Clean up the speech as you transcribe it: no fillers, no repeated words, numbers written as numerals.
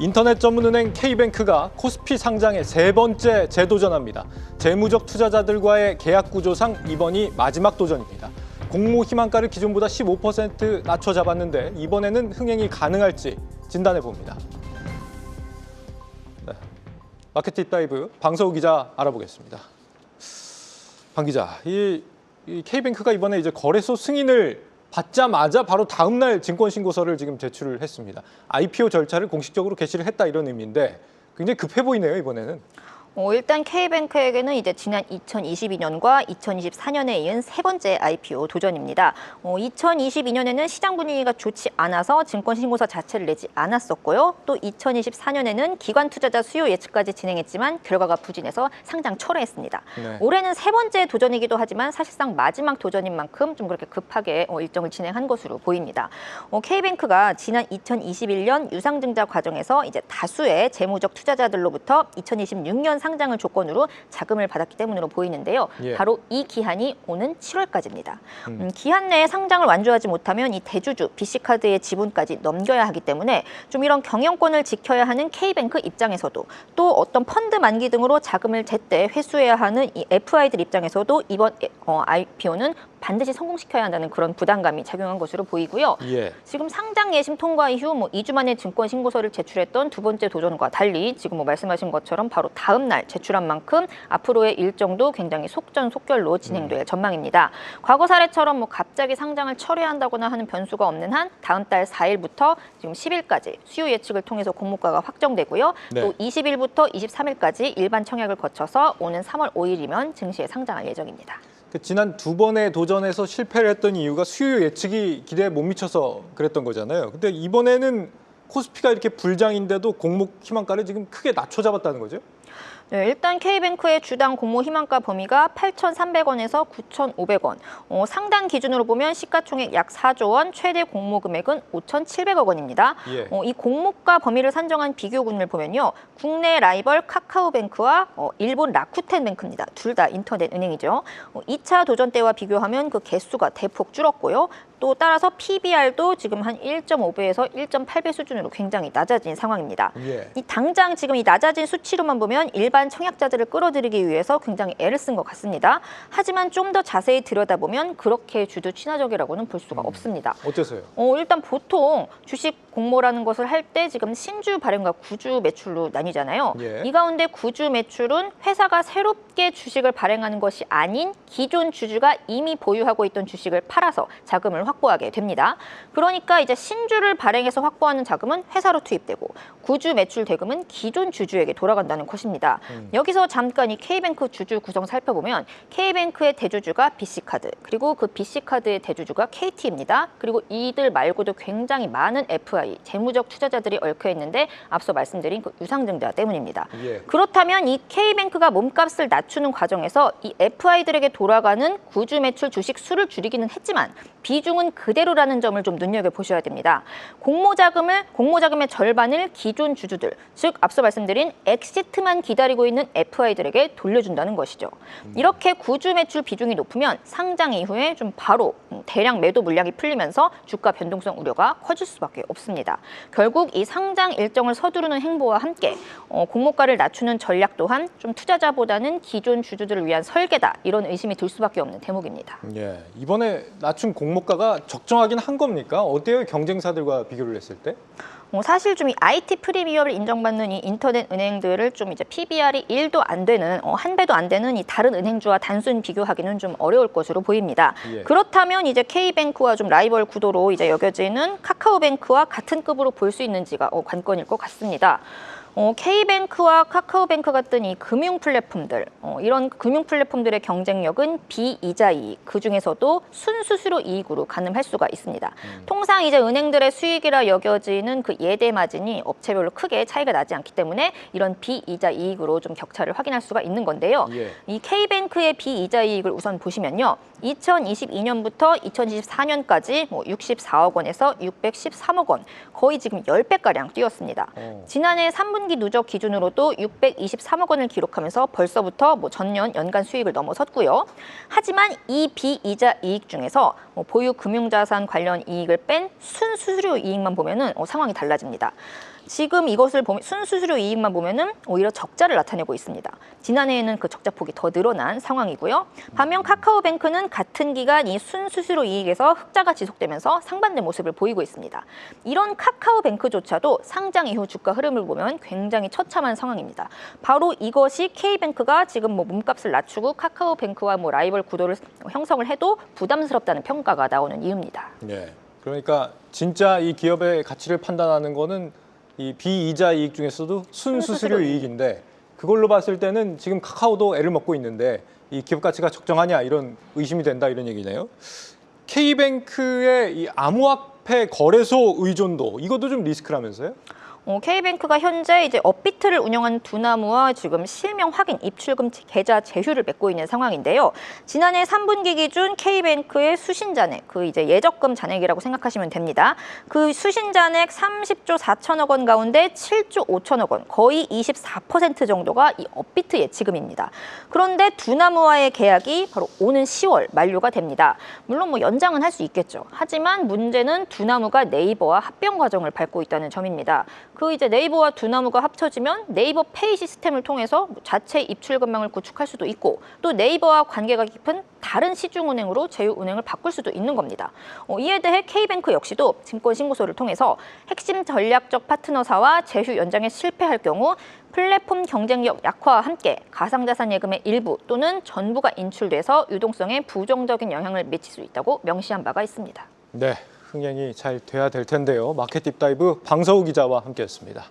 인터넷 전문은행 K뱅크가 코스피 상장에 세 번째 재도전합니다. 재무적 투자자들과의 계약 구조상 이번이 마지막 도전입니다. 공모 희망가를 기존보다 15% 낮춰 잡았는데 이번에는 흥행이 가능할지 진단해 봅니다. 네. 마켓 딥다이브 방서우 기자 알아보겠습니다. 방 기자, 이 K뱅크가 이번에 이제 거래소 승인을 받자마자 바로 다음 날 증권 신고서를 지금 제출을 했습니다. IPO 절차를 공식적으로 개시를 했다 이런 의미인데 굉장히 급해 보이네요, 이번에는. 일단 K뱅크에게는 이제 지난 2022년과 2024년에 이은 세 번째 IPO 도전입니다. 2022년에는 시장 분위기가 좋지 않아서 증권 신고서 자체를 내지 않았었고요. 또 2024년에는 기관 투자자 수요 예측까지 진행했지만 결과가 부진해서 상장 철회했습니다. 네. 올해는 세 번째 도전이기도 하지만 사실상 마지막 도전인 만큼 좀 그렇게 급하게 일정을 진행한 것으로 보입니다. K뱅크가 지난 2021년 유상증자 과정에서 이제 다수의 재무적 투자자들로부터 2026년 상장을 조건으로 자금을 받았기 때문으로 보이는데요. 예. 바로 이 기한이 오는 7월까지입니다. 기한 내에 상장을 완주하지 못하면 이 대주주 BC카드의 지분까지 넘겨야 하기 때문에 좀 이런 경영권을 지켜야 하는 K뱅크 입장에서도 또 어떤 펀드 만기 등으로 자금을 제때 회수해야 하는 이 FI들 입장에서도 이번 IPO는 반드시 성공시켜야 한다는 그런 부담감이 작용한 것으로 보이고요. 예. 지금 상장 예심 통과 이후 2주 만에 증권 신고서를 제출했던 두 번째 도전과 달리 지금 말씀하신 것처럼 바로 다음 날 제출한 만큼 앞으로의 일정도 굉장히 속전속결로 진행될 전망입니다. 과거 사례처럼 갑자기 상장을 철회한다거나 하는 변수가 없는 한 다음 달 4일부터 지금 10일까지 수요 예측을 통해서 공모가가 확정되고요. 네. 또 20일부터 23일까지 일반 청약을 거쳐서 오는 3월 5일이면 증시에 상장할 예정입니다. 지난 두 번의 도전에서 실패를 했던 이유가 수요 예측이 기대에 못 미쳐서 그랬던 거잖아요. 근데 이번에는 코스피가 이렇게 불장인데도 공모 희망가를 지금 크게 낮춰 잡았다는 거죠? 네, 일단 K뱅크의 주당 공모 희망가 범위가 8,300원에서 9,500원. 상당 기준으로 보면 시가총액 약 4조 원, 최대 공모 금액은 5,700억 원입니다. 예. 이 공모가 범위를 산정한 비교군을 보면요. 국내 라이벌 카카오뱅크와 일본 라쿠텐뱅크입니다. 둘 다 인터넷 은행이죠. 2차 도전 때와 비교하면 그 개수가 대폭 줄었고요. 또 따라서 PBR도 지금 한 1.5배에서 1.8배 수준으로 굉장히 낮아진 상황입니다. 예. 이 당장 지금 이 낮아진 수치로만 보면 일반 청약자들을 끌어들이기 위해서 굉장히 애를 쓴 것 같습니다. 하지만 좀 더 자세히 들여다보면 그렇게 주주 친화적이라고는 볼 수가 없습니다. 어째서요? 일단 보통 주식 공모라는 것을 할 때 지금 신주 발행과 구주 매출로 나뉘잖아요. 예. 이 가운데 구주 매출은 회사가 새롭게 주식을 발행하는 것이 아닌 기존 주주가 이미 보유하고 있던 주식을 팔아서 자금을 확보하게 됩니다. 그러니까 이제 신주를 발행해서 확보하는 자금은 회사로 투입되고 구주 매출 대금은 기존 주주에게 돌아간다는 것입니다. 여기서 잠깐 이 K뱅크 주주 구성 살펴보면 K뱅크의 대주주가 BC카드, 그리고 그 BC카드의 대주주가 KT입니다. 그리고 이들 말고도 굉장히 많은 FI, 재무적 투자자들이 얽혀 있는데 앞서 말씀드린 그 유상증자 때문입니다. 예. 그렇다면 이 K뱅크가 몸값을 낮추는 과정에서 이 FI들에게 돌아가는 구주 매출 주식 수를 줄이기는 했지만 비중은 그대로라는 점을 좀 눈여겨보셔야 됩니다. 공모 자금의 절반을 기존 주주들, 즉 앞서 말씀드린 엑시트만 기다리고 있는 FI들에게 돌려준다는 것이죠. 이렇게 구주 매출 비중이 높으면 상장 이후에 좀 바로 대량 매도 물량이 풀리면서 주가 변동성 우려가 커질 수밖에 없습니다. 결국 이 상장 일정을 서두르는 행보와 함께 공모가를 낮추는 전략 또한 좀 투자자보다는 기존 주주들을 위한 설계다, 이런 의심이 들 수밖에 없는 대목입니다. 예. 이번에 낮춘 공모가가 적정하긴 한 겁니까? 어때요? 경쟁사들과 비교를 했을 때? 사실 좀 이 IT 프리미엄을 인정받는 이 인터넷 은행들을 좀 이제 PBR이 1도 안 되는, 한 배도 안 되는 이 다른 은행주와 단순 비교하기는 좀 어려울 것으로 보입니다. 예. 그렇다면 이제 K뱅크와 좀 라이벌 구도로 이제 여겨지는 카카오뱅크와 같은 급으로 볼 수 있는지가 관건일 것 같습니다. K뱅크와 카카오뱅크 같은 이 금융 플랫폼들, 이런 금융 플랫폼들의 경쟁력은 비이자 이익, 그중에서도 순수수료 이익으로 가늠할 수가 있습니다. 통상 이제 은행들의 수익이라 여겨지는 그 예대 마진이 업체별로 크게 차이가 나지 않기 때문에 이런 비이자 이익으로 좀 격차를 확인할 수가 있는 건데요. 예. 이 K뱅크의 비이자 이익을 우선 보시면요. 2022년부터 2024년까지 64억 원에서 613억 원, 거의 지금 10배가량 뛰었습니다. 지난해 3분기 누적 기준으로도 623억 원을 기록하면서 벌써부터 전년 연간 수익을 넘어섰고요. 하지만 이 비이자 이익 중에서 보유 금융자산 관련 이익을 뺀 순수수료 이익만 보면은 상황이 달라집니다. 지금 이것을 보면 순수수료 이익만 보면은 오히려 적자를 나타내고 있습니다. 지난해에는 그 적자폭이 더 늘어난 상황이고요. 반면 카카오뱅크는 같은 기간 이 순수수료 이익에서 흑자가 지속되면서 상반된 모습을 보이고 있습니다. 이런 카카오뱅크조차도 상장 이후 주가 흐름을 보면 굉장히 처참한 상황입니다. 바로 이것이 K뱅크가 지금 뭐 몸값을 낮추고 카카오뱅크와 뭐 라이벌 구도를 형성을 해도 부담스럽다는 평가가 나오는 이유입니다. 네. 그러니까 진짜 이 기업의 가치를 판단하는 거는 이 비이자 이익 중에서도 순수수료 이익인데 그걸로 봤을 때는 지금 카카오도 애를 먹고 있는데 이 기업 가치가 적정하냐 이런 의심이 된다 이런 얘기네요. K뱅크의 이 암호화폐 거래소 의존도 이것도 좀 리스크라면서요? K뱅크가 현재 이제 업비트를 운영하는 두나무와 지금 실명 확인, 입출금 계좌 제휴를 맺고 있는 상황인데요. 지난해 3분기 기준 K뱅크의 수신잔액, 그 이제 예적금 잔액이라고 생각하시면 됩니다. 그 수신잔액 30조 4천억 원 가운데 7조 5천억 원, 거의 24% 정도가 이 업비트 예치금입니다. 그런데 두나무와의 계약이 바로 오는 10월 만료가 됩니다. 물론 뭐 연장은 할 수 있겠죠. 하지만 문제는 두나무가 네이버와 합병 과정을 밟고 있다는 점입니다. 그 이제 네이버와 두나무가 합쳐지면 네이버 페이 시스템을 통해서 자체 입출금망을 구축할 수도 있고 또 네이버와 관계가 깊은 다른 시중은행으로 제휴은행을 바꿀 수도 있는 겁니다. 이에 대해 K뱅크 역시도 증권신고소를 통해서 핵심 전략적 파트너사와 제휴 연장에 실패할 경우 플랫폼 경쟁력 약화와 함께 가상자산 예금의 일부 또는 전부가 인출돼서 유동성에 부정적인 영향을 미칠 수 있다고 명시한 바가 있습니다. 네. 흥행이 잘 돼야 될 텐데요. 마켓 딥다이브 방서우 기자와 함께했습니다.